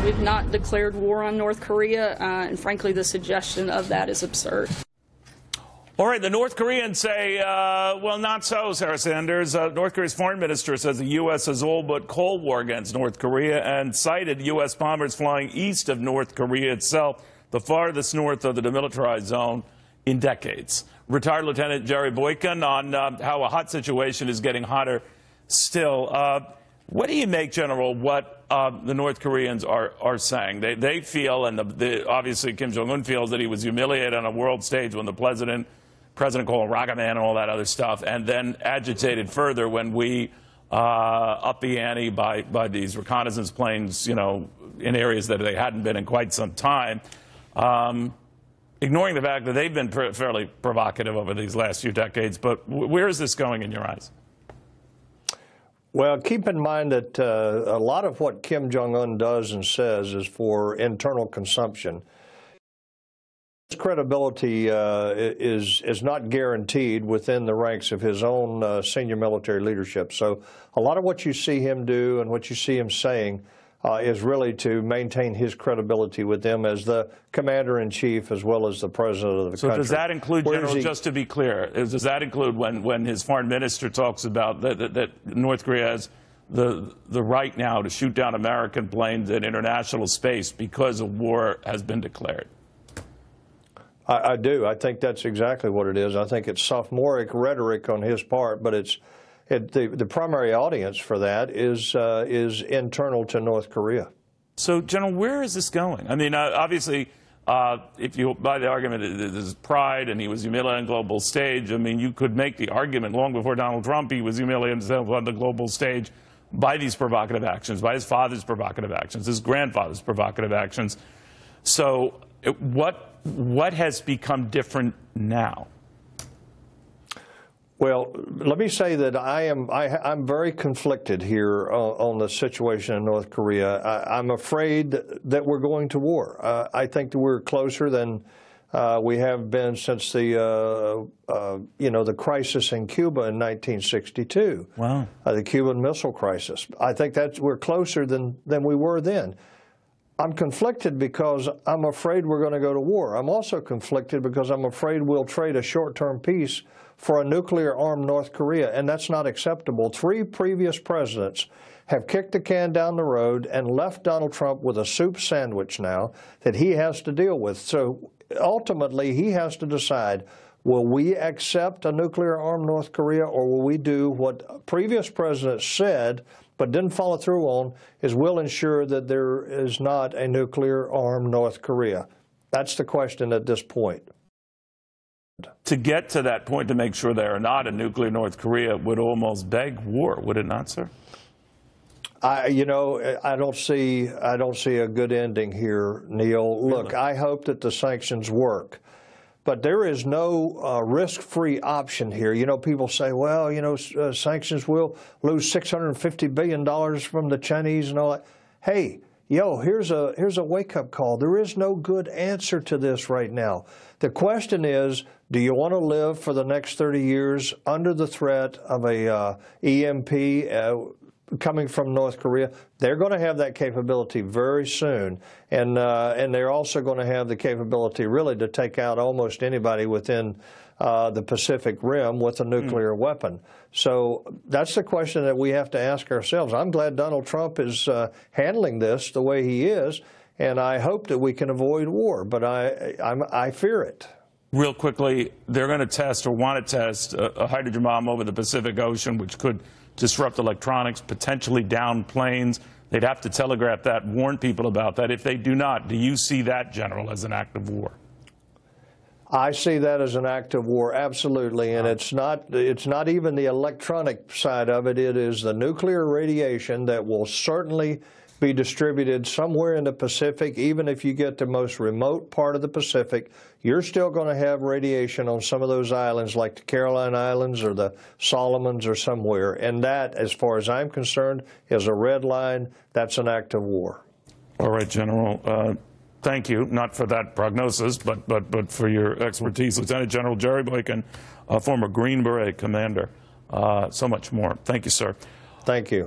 We've not declared war on North Korea, and frankly, the suggestion of that is absurd. All right, the North Koreans say, well, not so, Sarah Sanders. North Korea's foreign minister says the U.S. has all but Cold War against North Korea and cited U.S. bombers flying east of North Korea itself, the farthest north of the demilitarized zone in decades. Retired Lieutenant Jerry Boykin on how a hot situation is getting hotter still. What do you make, General, what the North Koreans are saying? They feel, and obviously Kim Jong-un feels, that he was humiliated on a world stage when the president called him Rocket Man and all that other stuff, and then agitated further when we upped the ante by these reconnaissance planes, you know, in areas that they hadn't been in quite some time. Ignoring the fact that they've been fairly provocative over these last few decades. But where is this going in your eyes? Well, keep in mind that a lot of what Kim Jong-un does and says is for internal consumption. His credibility is not guaranteed within the ranks of his own senior military leadership. So a lot of what you see him do and what you see him saying is really to maintain his credibility with them as the commander-in-chief as well as the president of the country. So does that include, General, just to be clear, does that include when his foreign minister talks about that North Korea has the right now to shoot down American planes in international space because a war has been declared? I do. I think that's exactly what it is. I think it's sophomoric rhetoric on his part, but the primary audience for that is internal to North Korea. So, General, where is this going? I mean, obviously, if you buy the argument that there's pride and he was humiliated on the global stage, I mean, you could make the argument long before Donald Trump he was humiliating himself on the global stage by these provocative actions, by his father's provocative actions, his grandfather's provocative actions. So what has become different now? Well, let me say that I'm very conflicted here on the situation in North Korea. I'm afraid that we're going to war. I think that we're closer than we have been since the the crisis in Cuba in 1962. Wow. The Cuban Missile Crisis. I think that we're closer than we were then. I'm conflicted because I'm afraid we're going to go to war. I'm also conflicted because I'm afraid we'll trade a short-term peace for a nuclear-armed North Korea, and that's not acceptable. 3 previous presidents have kicked the can down the road and left Donald Trump with a soup sandwich now that he has to deal with. So ultimately, he has to decide, will we accept a nuclear-armed North Korea, or will we do what previous presidents said but didn't follow through on, is we'll ensure that there is not a nuclear-armed North Korea. That's the question at this point. To get to that point, to make sure they are not a nuclear North Korea, would almost beg war, would it not, sir? I don't see a good ending here, Neil. Look, I hope that the sanctions work. But there is no risk-free option here. You know, people say, well, you know, sanctions will lose $650 billion from the Chinese and all that. Hey, here's a wake-up call. There is no good answer to this right now. The question is, do you want to live for the next 30 years under the threat of a EMP coming from North Korea? They're going to have that capability very soon, and they're also going to have the capability really to take out almost anybody within the Pacific Rim with a nuclear weapon. So that's the question that we have to ask ourselves. I'm glad Donald Trump is handling this the way he is, and I hope that we can avoid war, but I fear it. Real quickly, they're going to test or want to test a hydrogen bomb over the Pacific Ocean, which could disrupt electronics, potentially down planes. They'd have to telegraph that, warn people about that. If they do not, do you see that, General, as an act of war? I see that as an act of war, absolutely, and it's not even the electronic side of it. It is the nuclear radiation that will certainly be distributed somewhere in the Pacific. Even if you get the most remote part of the Pacific, you're still going to have radiation on some of those islands like the Caroline Islands or the Solomons or somewhere. And that, as far as I'm concerned, is a red line. That's an act of war. All right, General. Thank you, not for that prognosis, but for your expertise. Lieutenant General Jerry Boykin, former Green Beret commander. So much more. Thank you, sir. Thank you.